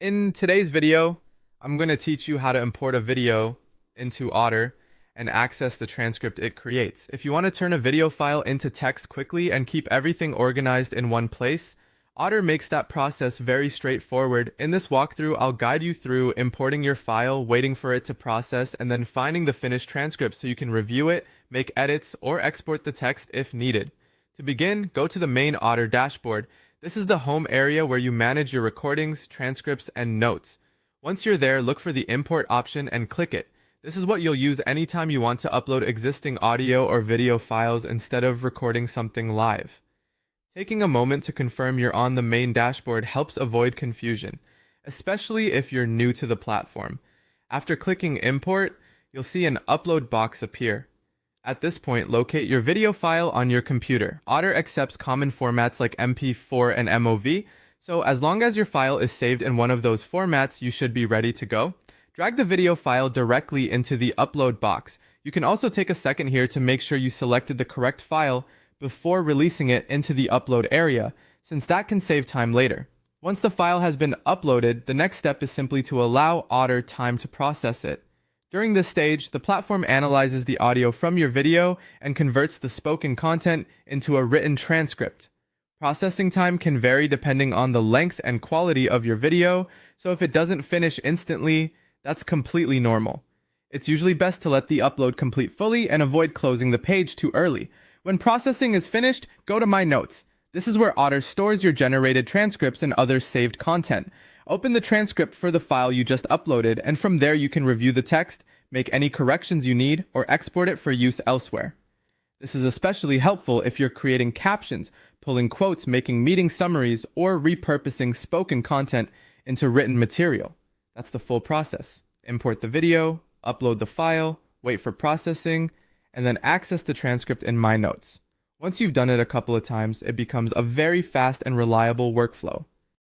In today's video, I'm going to teach you how to import a video into Otter and access the transcript it creates. If you want to turn a video file into text quickly and keep everything organized in one place, Otter makes that process very straightforward. In this walkthrough, I'll guide you through importing your file, waiting for it to process, and then finding the finished transcript so you can review it, make edits, or export the text if needed. To begin, go to the main Otter dashboard. This is the home area where you manage your recordings, transcripts, and notes. Once you're there, look for the import option and click it. This is what you'll use anytime you want to upload existing audio or video files instead of recording something live. Taking a moment to confirm you're on the main dashboard helps avoid confusion, especially if you're new to the platform. After clicking import, you'll see an upload box appear. At this point, locate your video file on your computer. Otter accepts common formats like MP4 and MOV, so as long as your file is saved in one of those formats, you should be ready to go. Drag the video file directly into the upload box. You can also take a second here to make sure you selected the correct file before releasing it into the upload area, since that can save time later. Once the file has been uploaded, the next step is simply to allow Otter time to process it. During this stage, the platform analyzes the audio from your video and converts the spoken content into a written transcript. Processing time can vary depending on the length and quality of your video, so if it doesn't finish instantly, that's completely normal. It's usually best to let the upload complete fully and avoid closing the page too early. When processing is finished, go to My Notes. This is where Otter stores your generated transcripts and other saved content. Open the transcript for the file you just uploaded, and from there you can review the text, make any corrections you need, or export it for use elsewhere. This is especially helpful if you're creating captions, pulling quotes, making meeting summaries, or repurposing spoken content into written material. That's the full process. Import the video, upload the file, wait for processing, and then access the transcript in My Notes. Once you've done it a couple of times, it becomes a very fast and reliable workflow.